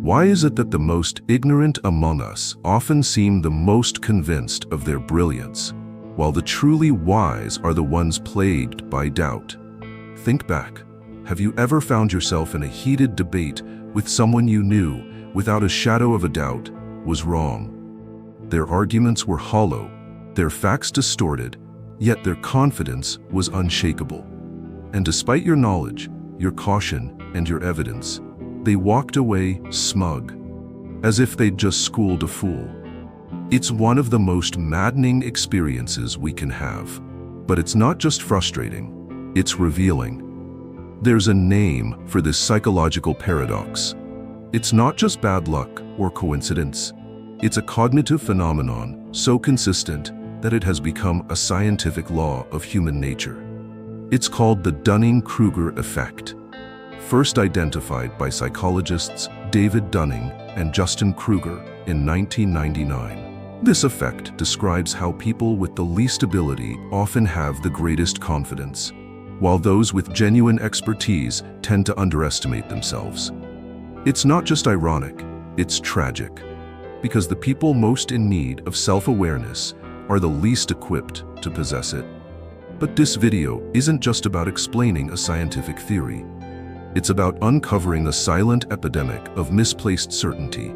Why is it that the most ignorant among us often seem the most convinced of their brilliance, while the truly wise are the ones plagued by doubt? Think back. Have you ever found yourself in a heated debate with someone you knew, without a shadow of a doubt, was wrong? Their arguments were hollow, their facts distorted, yet their confidence was unshakable. And despite your knowledge, your caution, and your evidence, they walked away smug, as if they'd just schooled a fool. It's one of the most maddening experiences we can have. But it's not just frustrating, it's revealing. There's a name for this psychological paradox. It's not just bad luck or coincidence. It's a cognitive phenomenon so consistent that it has become a scientific law of human nature. It's called the Dunning-Kruger Effect. First identified by psychologists David Dunning and Justin Kruger in 1999. This effect describes how people with the least ability often have the greatest confidence, while those with genuine expertise tend to underestimate themselves. It's not just ironic, it's tragic, because the people most in need of self-awareness are the least equipped to possess it. But this video isn't just about explaining a scientific theory. It's about uncovering a silent epidemic of misplaced certainty,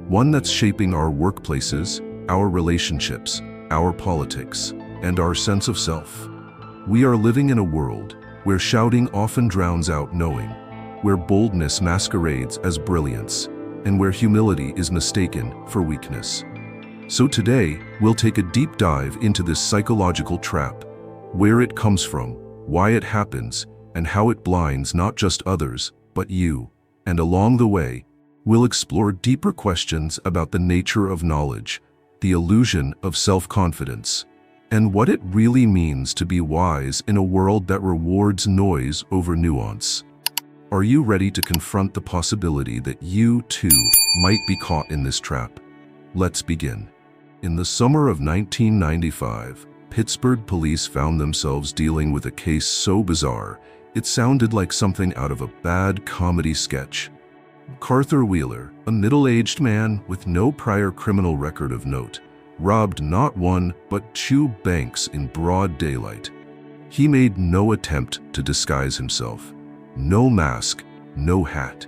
one that's shaping our workplaces, our relationships, our politics, and our sense of self. We are living in a world where shouting often drowns out knowing, where boldness masquerades as brilliance, and where humility is mistaken for weakness. So today, we'll take a deep dive into this psychological trap, where it comes from, why it happens, and how it blinds not just others, but you. And along the way, we'll explore deeper questions about the nature of knowledge, the illusion of self-confidence, and what it really means to be wise in a world that rewards noise over nuance. Are you ready to confront the possibility that you, too, might be caught in this trap? Let's begin. In the summer of 1995, Pittsburgh police found themselves dealing with a case so bizarre, it sounded like something out of a bad comedy sketch. Arthur Wheeler, a middle-aged man with no prior criminal record of note, robbed not one but two banks in broad daylight. He made no attempt to disguise himself. No mask, no hat.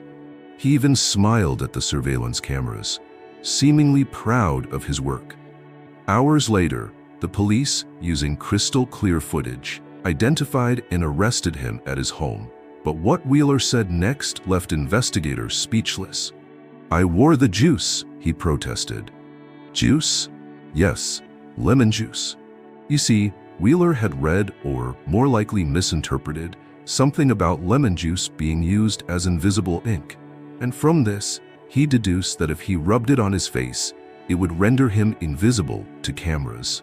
He even smiled at the surveillance cameras, seemingly proud of his work. Hours later, the police, using crystal-clear footage, identified and arrested him at his home. But what Wheeler said next left investigators speechless. "I wore the juice," he protested. Juice? Yes, lemon juice. You see, Wheeler had read, or more likely misinterpreted, something about lemon juice being used as invisible ink. And from this, he deduced that if he rubbed it on his face, it would render him invisible to cameras.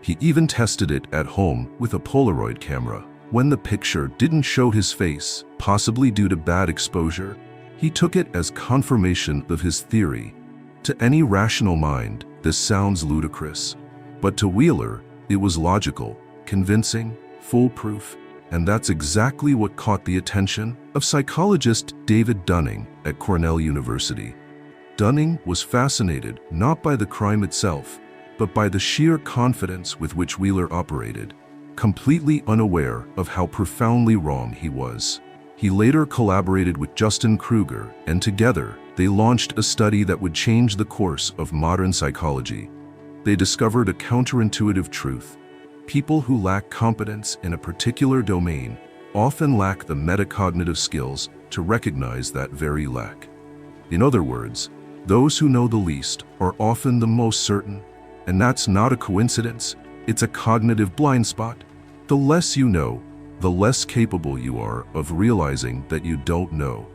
He even tested it at home with a Polaroid camera. When the picture didn't show his face, possibly due to bad exposure, he took it as confirmation of his theory. To any rational mind, this sounds ludicrous. But to Wheeler, it was logical, convincing, foolproof, and that's exactly what caught the attention of psychologist David Dunning at Cornell University. Dunning was fascinated not by the crime itself, but by the sheer confidence with which Wheeler operated, completely unaware of how profoundly wrong he was. He later collaborated with Justin Kruger, and together they launched a study that would change the course of modern psychology. They discovered a counterintuitive truth. People who lack competence in a particular domain often lack the metacognitive skills to recognize that very lack. In other words, those who know the least are often the most certain. And that's not a coincidence, it's a cognitive blind spot. The less you know, the less capable you are of realizing that you don't know.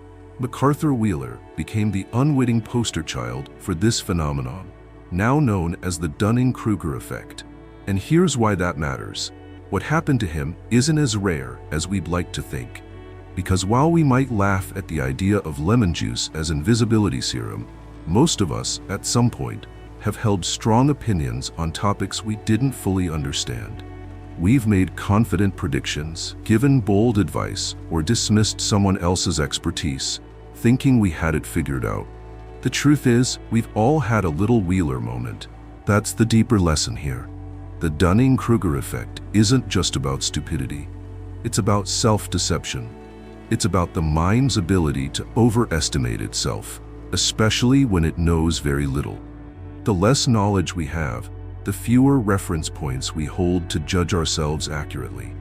Arthur Wheeler became the unwitting poster child for this phenomenon, now known as the Dunning-Kruger Effect. And here's why that matters. What happened to him isn't as rare as we'd like to think. Because while we might laugh at the idea of lemon juice as invisibility serum, most of us, at some point, have held strong opinions on topics we didn't fully understand. We've made confident predictions, given bold advice, or dismissed someone else's expertise, thinking we had it figured out. The truth is, we've all had a little Wheeler moment. That's the deeper lesson here. The Dunning-Kruger effect isn't just about stupidity. It's about self-deception. It's about the mind's ability to overestimate itself, especially when it knows very little. The less knowledge we have, the fewer reference points we hold to judge ourselves accurately.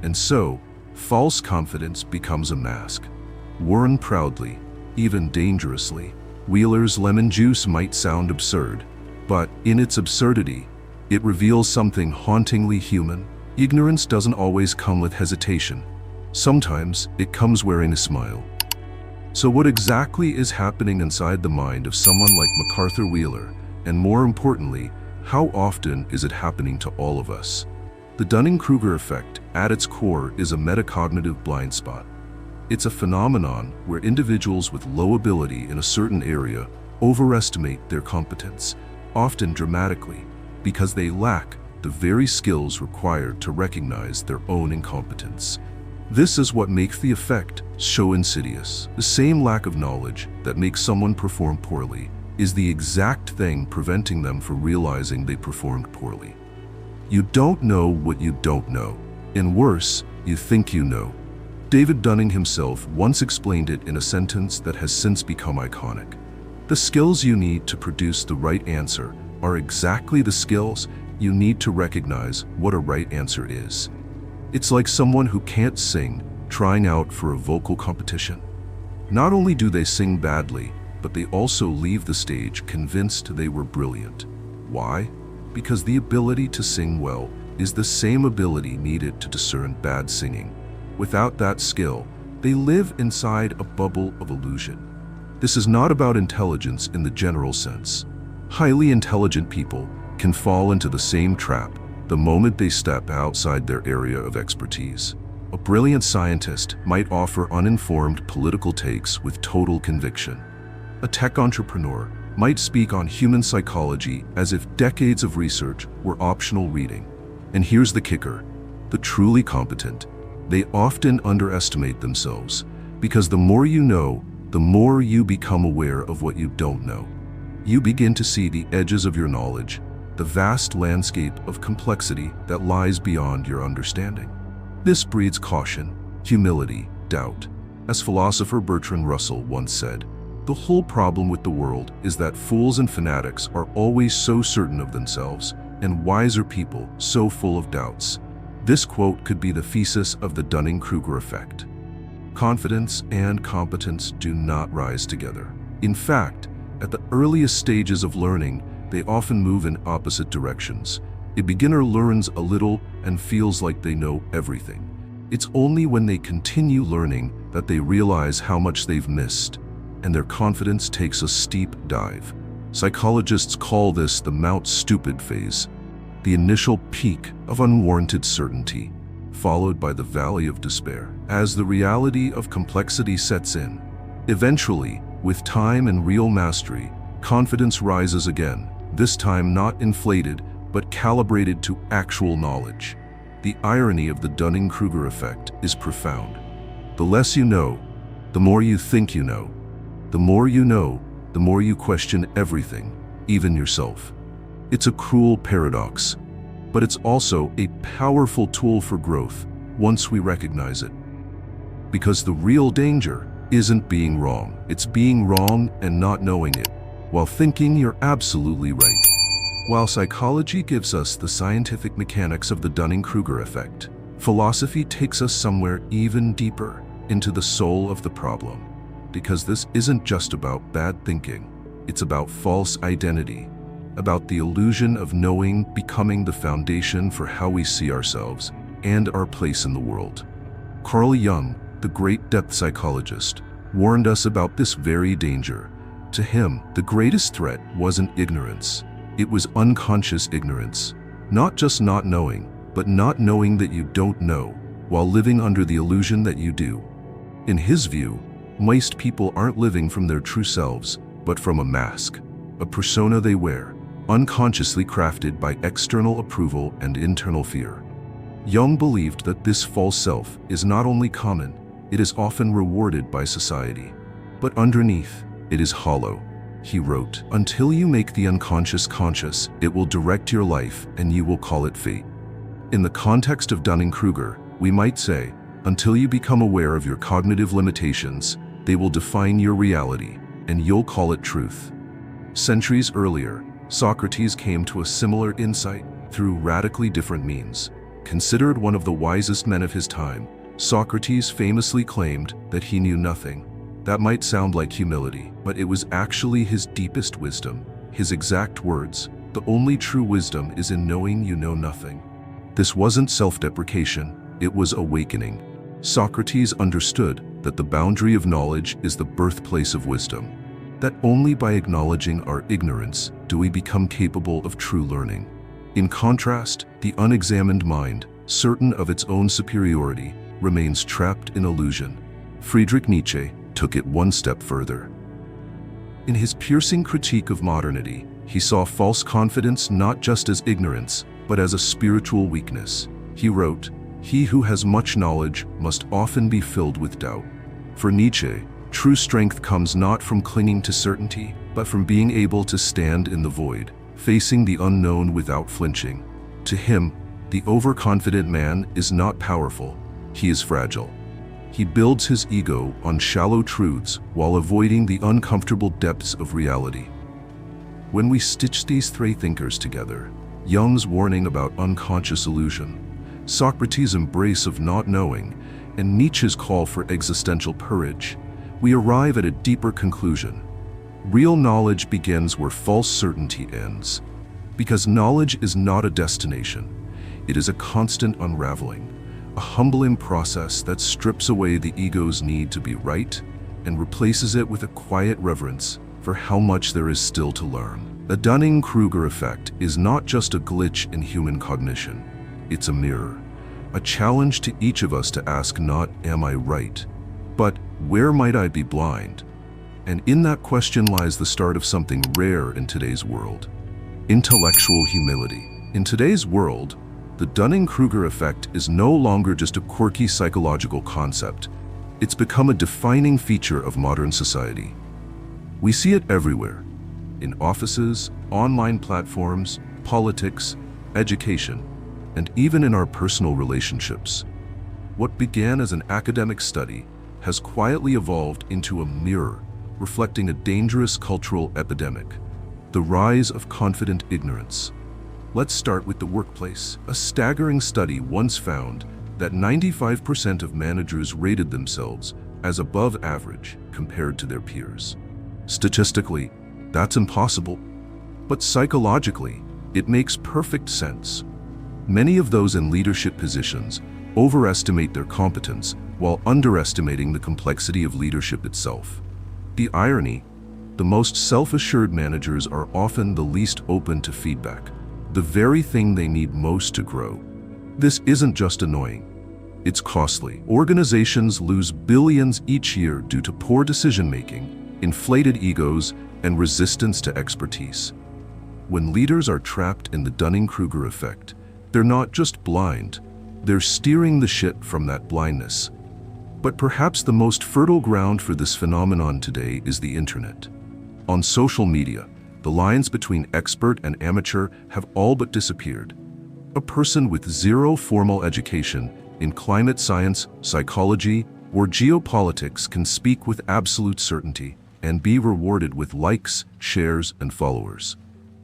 And so, false confidence becomes a mask. Worn proudly, even dangerously. Wheeler's lemon juice might sound absurd, but in its absurdity, it reveals something hauntingly human. Ignorance doesn't always come with hesitation. Sometimes it comes wearing a smile. So what exactly is happening inside the mind of someone like MacArthur Wheeler? And more importantly, how often is it happening to all of us? The Dunning-Kruger effect, at its core, is a metacognitive blind spot. It's a phenomenon where individuals with low ability in a certain area overestimate their competence, often dramatically, because they lack the very skills required to recognize their own incompetence. This is what makes the effect so insidious. The same lack of knowledge that makes someone perform poorly is the exact thing preventing them from realizing they performed poorly. You don't know what you don't know, and worse, you think you know. David Dunning himself once explained it in a sentence that has since become iconic. The skills you need to produce the right answer are exactly the skills you need to recognize what a right answer is. It's like someone who can't sing trying out for a vocal competition. Not only do they sing badly, but they also leave the stage convinced they were brilliant. Why? Because the ability to sing well is the same ability needed to discern bad singing. Without that skill, they live inside a bubble of illusion. This is not about intelligence in the general sense. Highly intelligent people can fall into the same trap the moment they step outside their area of expertise. A brilliant scientist might offer uninformed political takes with total conviction. A tech entrepreneur might speak on human psychology as if decades of research were optional reading. And here's the kicker: the truly competent, they often underestimate themselves, because the more you know, the more you become aware of what you don't know. You begin to see the edges of your knowledge, the vast landscape of complexity that lies beyond your understanding. This breeds caution, humility, doubt. As philosopher Bertrand Russell once said, "The whole problem with the world is that fools and fanatics are always so certain of themselves, and wiser people so full of doubts." This quote could be the thesis of the Dunning-Kruger effect. Confidence and competence do not rise together. In fact, at the earliest stages of learning, they often move in opposite directions. A beginner learns a little and feels like they know everything. It's only when they continue learning that they realize how much they've missed, and their confidence takes a steep dive. Psychologists call this the Mount Stupid phase, the initial peak of unwarranted certainty, followed by the valley of despair. As the reality of complexity sets in, eventually, with time and real mastery, confidence rises again, this time not inflated, but calibrated to actual knowledge. The irony of the Dunning-Kruger effect is profound. The less you know, the more you think you know. The more you know, the more you question everything, even yourself. It's a cruel paradox, but it's also a powerful tool for growth once we recognize it. Because the real danger isn't being wrong, it's being wrong and not knowing it, while thinking you're absolutely right. While psychology gives us the scientific mechanics of the Dunning-Kruger effect, philosophy takes us somewhere even deeper, into the soul of the problem. Because this isn't just about bad thinking, it's about false identity, about the illusion of knowing becoming the foundation for how we see ourselves and our place in the world. Carl Jung, the great depth psychologist, warned us about this very danger. To him, the greatest threat wasn't ignorance. It was unconscious ignorance. Not just not knowing, but not knowing that you don't know, while living under the illusion that you do. In his view, most people aren't living from their true selves, but from a mask, a persona they wear, unconsciously crafted by external approval and internal fear. Jung believed that this false self is not only common, it is often rewarded by society. But underneath, it is hollow. he wrote, "Until you make the unconscious conscious, it will direct your life and you will call it fate." In the context of Dunning-Kruger, we might say, until you become aware of your cognitive limitations, they will define your reality, and you'll call it truth. Centuries earlier, Socrates came to a similar insight through radically different means. Considered one of the wisest men of his time, Socrates famously claimed that he knew nothing. That might sound like humility, but it was actually his deepest wisdom. His exact words, "The only true wisdom is in knowing you know nothing." This wasn't self-deprecation, it was awakening. Socrates understood that the boundary of knowledge is the birthplace of wisdom, that only by acknowledging our ignorance do we become capable of true learning. In contrast, the unexamined mind, certain of its own superiority, remains trapped in illusion. Friedrich Nietzsche took it one step further. In his piercing critique of modernity, he saw false confidence not just as ignorance, but as a spiritual weakness. He wrote, "He who has much knowledge must often be filled with doubt." For Nietzsche, true strength comes not from clinging to certainty, but from being able to stand in the void, facing the unknown without flinching. To him, the overconfident man is not powerful, he is fragile. He builds his ego on shallow truths while avoiding the uncomfortable depths of reality. When we stitch these three thinkers together, Jung's warning about unconscious illusion, Socrates' embrace of not knowing, and Nietzsche's call for existential courage, we arrive at a deeper conclusion. Real knowledge begins where false certainty ends. Because knowledge is not a destination, it is a constant unraveling, a humbling process that strips away the ego's need to be right and replaces it with a quiet reverence for how much there is still to learn. The Dunning-Kruger effect is not just a glitch in human cognition, it's a mirror, a challenge to each of us to ask not, "Am I right?" but "Where might I be blind?" And in that question lies the start of something rare in today's world: intellectual humility. In today's world, the Dunning-Kruger effect is no longer just a quirky psychological concept. It's become a defining feature of modern society. We see it everywhere: in offices, online platforms, politics, education, and even in our personal relationships. What began as an academic study has quietly evolved into a mirror reflecting a dangerous cultural epidemic: the rise of confident ignorance. Let's start with the workplace. A staggering study once found that 95% of managers rated themselves as above average compared to their peers. Statistically, that's impossible, but psychologically, it makes perfect sense. Many of those in leadership positions overestimate their competence while underestimating the complexity of leadership itself. The irony: the most self-assured managers are often the least open to feedback, the very thing they need most to grow. This isn't just annoying, it's costly. Organizations lose billions each year due to poor decision-making, inflated egos, and resistance to expertise. When leaders are trapped in the Dunning-Kruger effect, they're not just blind, they're steering the ship from that blindness. But perhaps the most fertile ground for this phenomenon today is the internet. On social media, the lines between expert and amateur have all but disappeared. A person with zero formal education in climate science, psychology, or geopolitics can speak with absolute certainty and be rewarded with likes, shares, and followers.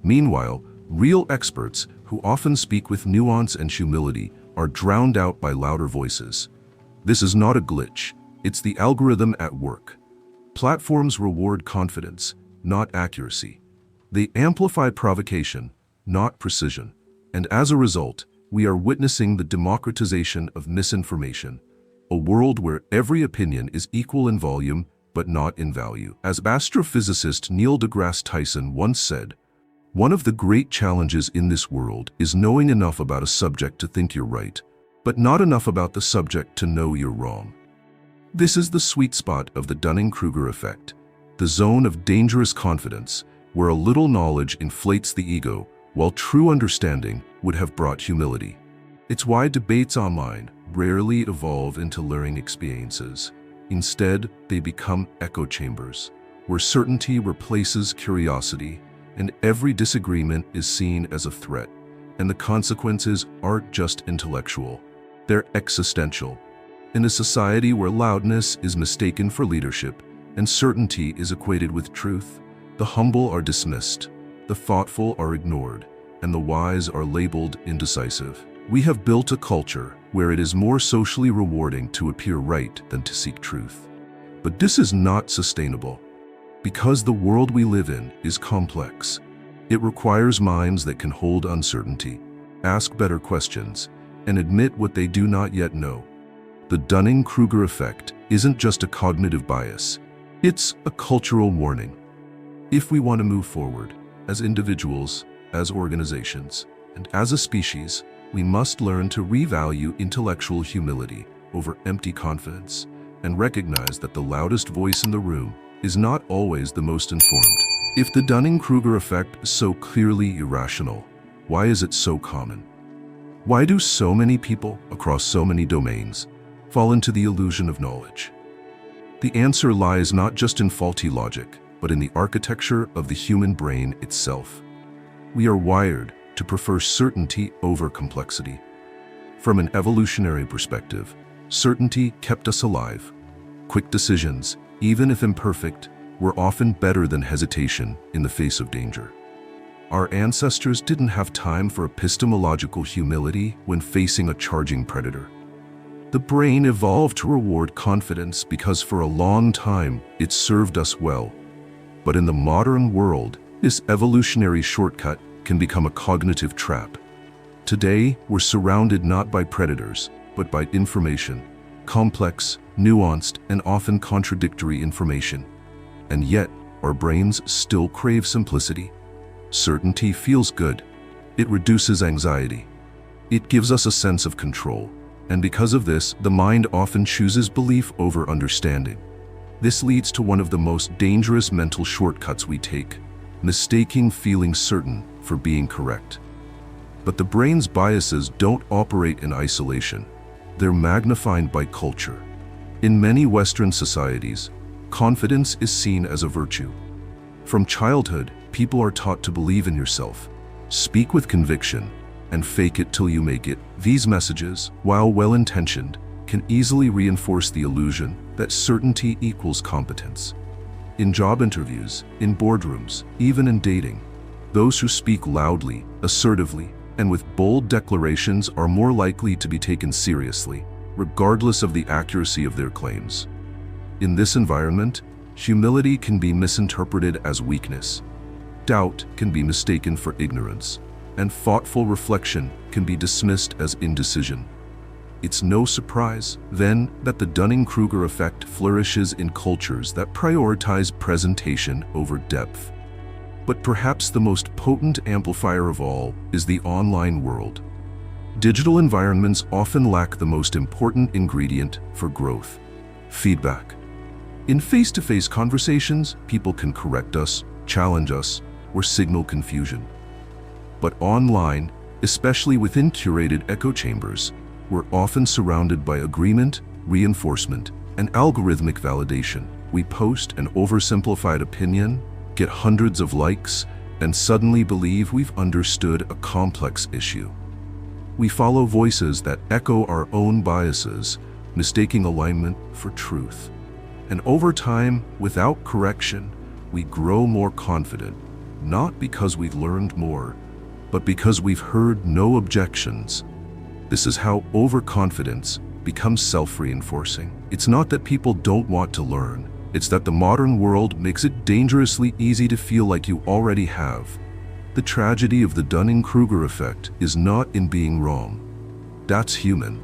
Meanwhile, real experts, who often speak with nuance and humility, are drowned out by louder voices. This is not a glitch, it's the algorithm at work. Platforms reward confidence, not accuracy. They amplify provocation, not precision. And as a result, we are witnessing the democratization of misinformation, a world where every opinion is equal in volume but not in value. As astrophysicist Neil deGrasse Tyson once said, "One of the great challenges in this world is knowing enough about a subject to think you're right, but not enough about the subject to know you're wrong." This is the sweet spot of the Dunning-Kruger effect, the zone of dangerous confidence, where a little knowledge inflates the ego, while true understanding would have brought humility. It's why debates online rarely evolve into learning experiences. Instead, they become echo chambers. where certainty replaces curiosity, and every disagreement is seen as a threat, and the consequences aren't just intellectual, they're existential. In a society where loudness is mistaken for leadership and certainty is equated with truth, the humble are dismissed, the thoughtful are ignored, and the wise are labeled indecisive. We have built a culture where it is more socially rewarding to appear right than to seek truth. But this is not sustainable. Because the world we live in is complex, it requires minds that can hold uncertainty, ask better questions, and admit what they do not yet know. The Dunning-Kruger Effect isn't just a cognitive bias, it's a cultural warning. If we want to move forward, as individuals, as organizations, and as a species, we must learn to revalue intellectual humility over empty confidence and recognize that the loudest voice in the room is not always the most informed. If the Dunning-Kruger effect is so clearly irrational, why is it so common? Why do so many people across so many domains fall into the illusion of knowledge? The answer lies not just in faulty logic, but in the architecture of the human brain itself. We are wired to prefer certainty over complexity. From an evolutionary perspective, certainty kept us alive. Quick decisions, even if imperfect, were often better than hesitation in the face of danger. Our ancestors didn't have time for epistemological humility when facing a charging predator. The brain evolved to reward confidence because for a long time it served us well. But in the modern world, this evolutionary shortcut can become a cognitive trap. Today, we're surrounded not by predators, but by information, complex, nuanced, and often contradictory information. And yet, our brains still crave simplicity. Certainty feels good. It reduces anxiety. It gives us a sense of control. And because of this, the mind often chooses belief over understanding. This leads to one of the most dangerous mental shortcuts we take, mistaking feeling certain for being correct. But the brain's biases don't operate in isolation. They're magnified by culture. In many Western societies, confidence is seen as a virtue. From childhood, people are taught to believe in yourself, speak with conviction, and fake it till you make it. These messages, while well-intentioned, can easily reinforce the illusion that certainty equals competence. In job interviews, in boardrooms, even in dating, those who speak loudly, assertively, and with bold declarations are more likely to be taken seriously, regardless of the accuracy of their claims. In this environment, humility can be misinterpreted as weakness, doubt can be mistaken for ignorance, and thoughtful reflection can be dismissed as indecision. It's no surprise, then, that the Dunning-Kruger effect flourishes in cultures that prioritize presentation over depth. But perhaps the most potent amplifier of all is the online world. Digital environments often lack the most important ingredient for growth: feedback. In face-to-face conversations, people can correct us, challenge us, or signal confusion. But online, especially within curated echo chambers, we're often surrounded by agreement, reinforcement, and algorithmic validation. We post an oversimplified opinion, get hundreds of likes, and suddenly believe we've understood a complex issue. We follow voices that echo our own biases, mistaking alignment for truth. And over time, without correction, we grow more confident, not because we've learned more, but because we've heard no objections. This is how overconfidence becomes self-reinforcing. It's not that people don't want to learn, it's that the modern world makes it dangerously easy to feel like you already have. The tragedy of the Dunning-Kruger effect is not in being wrong. That's human.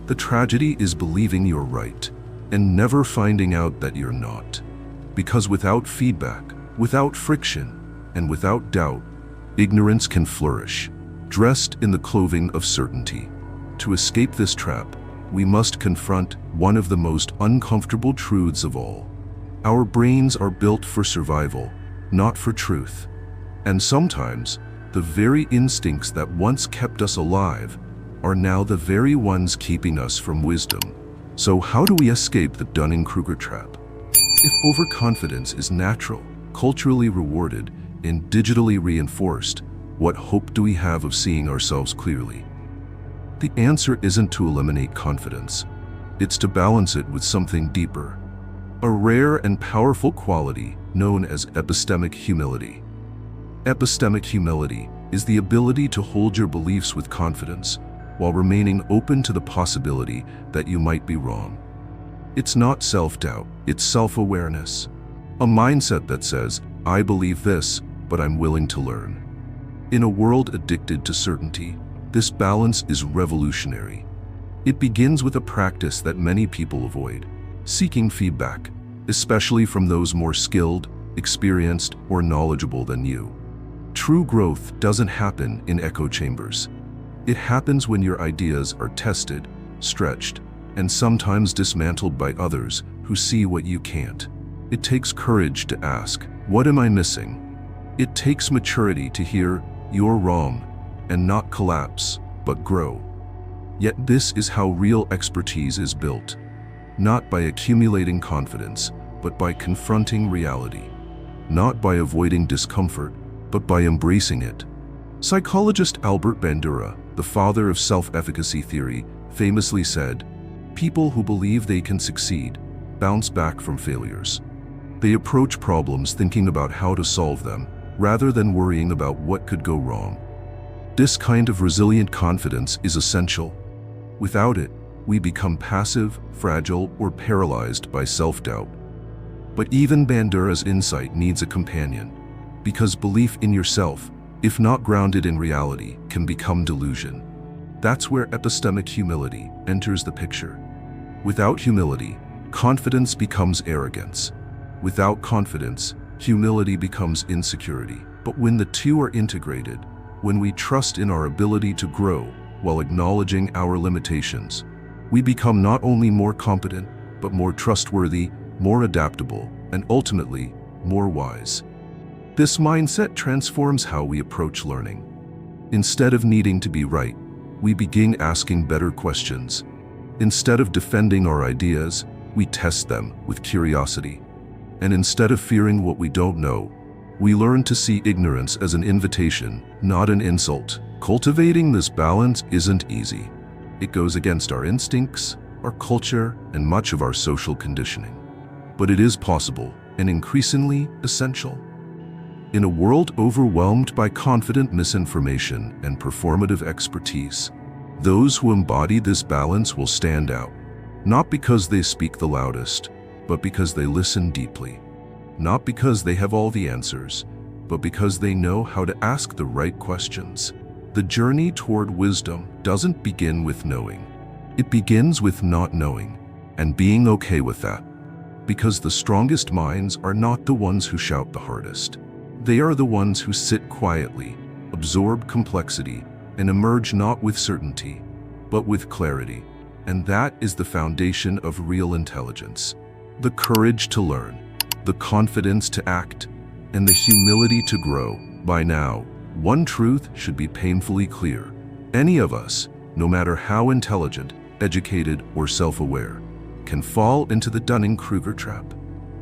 The tragedy is believing you're right, and never finding out that you're not. Because without feedback, without friction, and without doubt, ignorance can flourish, dressed in the clothing of certainty. To escape this trap, we must confront one of the most uncomfortable truths of all. Our brains are built for survival, not for truth. And sometimes, the very instincts that once kept us alive are now the very ones keeping us from wisdom. So how do we escape the Dunning-Kruger trap? If overconfidence is natural, culturally rewarded, and digitally reinforced, what hope do we have of seeing ourselves clearly? The answer isn't to eliminate confidence. It's to balance it with something deeper. A rare and powerful quality known as epistemic humility. Epistemic humility is the ability to hold your beliefs with confidence while remaining open to the possibility that you might be wrong. It's not self-doubt, it's self-awareness. A mindset that says, I believe this, but I'm willing to learn. In a world addicted to certainty, this balance is revolutionary. It begins with a practice that many people avoid: seeking feedback, especially from those more skilled, experienced, or knowledgeable than you. True growth doesn't happen in echo chambers. It happens when your ideas are tested, stretched, and sometimes dismantled by others who see what you can't. It takes courage to ask, what am I missing? It takes maturity to hear, you're wrong, and not collapse, but grow. Yet this is how real expertise is built. Not by accumulating confidence, but by confronting reality. Not by avoiding discomfort, but by embracing it. Psychologist Albert Bandura, the father of self-efficacy theory, famously said, people who believe they can succeed bounce back from failures. They approach problems thinking about how to solve them, rather than worrying about what could go wrong. This kind of resilient confidence is essential. Without it, we become passive, fragile, or paralyzed by self-doubt. But even Bandura's insight needs a companion, because belief in yourself, if not grounded in reality, can become delusion. That's where epistemic humility enters the picture. Without humility, confidence becomes arrogance. Without confidence, humility becomes insecurity. But when the two are integrated, when we trust in our ability to grow while acknowledging our limitations, we become not only more competent, but more trustworthy, more adaptable, and ultimately, more wise. This mindset transforms how we approach learning. Instead of needing to be right, we begin asking better questions. Instead of defending our ideas, we test them with curiosity. And instead of fearing what we don't know, we learn to see ignorance as an invitation, not an insult. Cultivating this balance isn't easy. It goes against our instincts, our culture, and much of our social conditioning. But it is possible and increasingly essential. In a world overwhelmed by confident misinformation and performative expertise, those who embody this balance will stand out, not because they speak the loudest, but because they listen deeply. Not because they have all the answers, but because they know how to ask the right questions. The journey toward wisdom doesn't begin with knowing. It begins with not knowing, and being okay with that. Because the strongest minds are not the ones who shout the hardest. They are the ones who sit quietly, absorb complexity, and emerge not with certainty, but with clarity. And that is the foundation of real intelligence. The courage to learn, the confidence to act, and the humility to grow. By now, one truth should be painfully clear. Any of us, no matter how intelligent, educated, or self-aware, can fall into the Dunning-Kruger trap.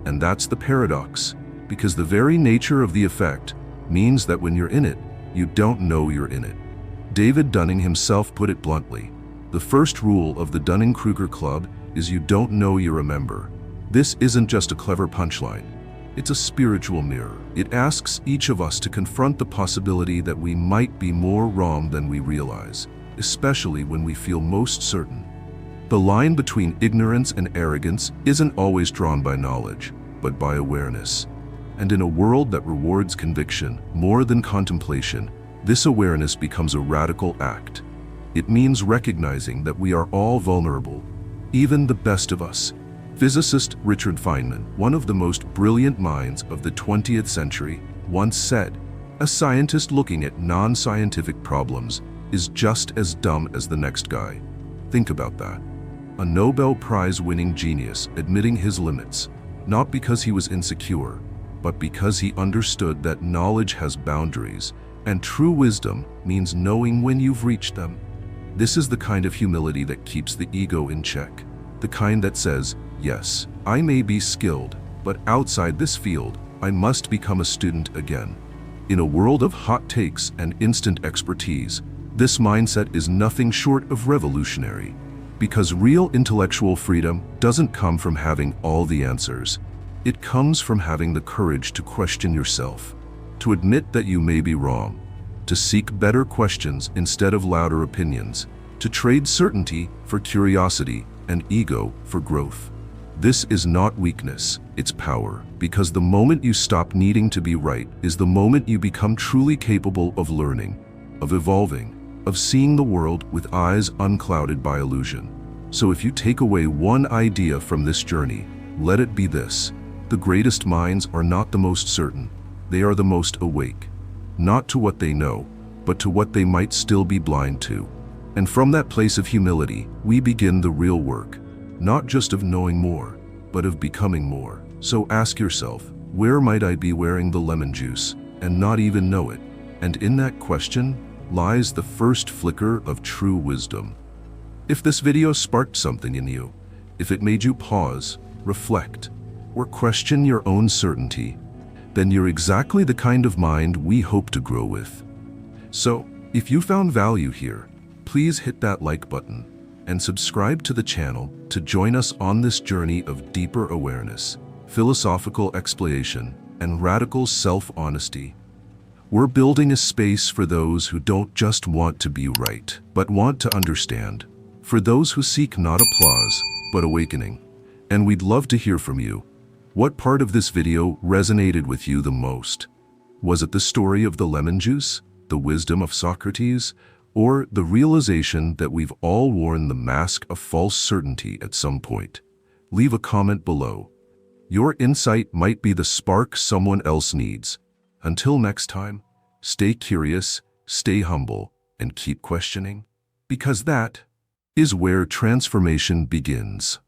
And that's the paradox, because the very nature of the effect means that when you're in it, you don't know you're in it. David Dunning himself put it bluntly. The first rule of the Dunning-Kruger Club is you don't know you're a member. This isn't just a clever punchline. It's a spiritual mirror. It asks each of us to confront the possibility that we might be more wrong than we realize, especially when we feel most certain. The line between ignorance and arrogance isn't always drawn by knowledge, but by awareness. And in a world that rewards conviction more than contemplation, this awareness becomes a radical act. It means recognizing that we are all vulnerable, even the best of us. Physicist Richard Feynman, one of the most brilliant minds of the 20th century, once said, "A scientist looking at non-scientific problems is just as dumb as the next guy." Think about that. A Nobel Prize-winning genius admitting his limits, not because he was insecure, but because he understood that knowledge has boundaries, and true wisdom means knowing when you've reached them. This is the kind of humility that keeps the ego in check, the kind that says, yes, I may be skilled, but outside this field, I must become a student again. In a world of hot takes and instant expertise, this mindset is nothing short of revolutionary. Because real intellectual freedom doesn't come from having all the answers. It comes from having the courage to question yourself, to admit that you may be wrong, to seek better questions instead of louder opinions, to trade certainty for curiosity and ego for growth. This is not weakness, it's power, because the moment you stop needing to be right is the moment you become truly capable of learning, of evolving, of seeing the world with eyes unclouded by illusion. So if you take away one idea from this journey, let it be this: the greatest minds are not the most certain, they are the most awake. Not to what they know, but to what they might still be blind to. And from that place of humility, we begin the real work, not just of knowing more, but of becoming more. So ask yourself, where might I be wearing the lemon juice and not even know it? And in that question lies the first flicker of true wisdom. If this video sparked something in you, if it made you pause, reflect, or question your own certainty, then you're exactly the kind of mind we hope to grow with. So, if you found value here, please hit that like button and subscribe to the channel to join us on this journey of deeper awareness, philosophical exploration, and radical self-honesty. We're building a space for those who don't just want to be right, but want to understand, for those who seek not applause, but awakening. And we'd love to hear from you. What part of this video resonated with you the most? Was it the story of the lemon juice, the wisdom of Socrates, or the realization that we've all worn the mask of false certainty at some point? Leave a comment below. Your insight might be the spark someone else needs. Until next time, stay curious, stay humble, and keep questioning, because that is where transformation begins.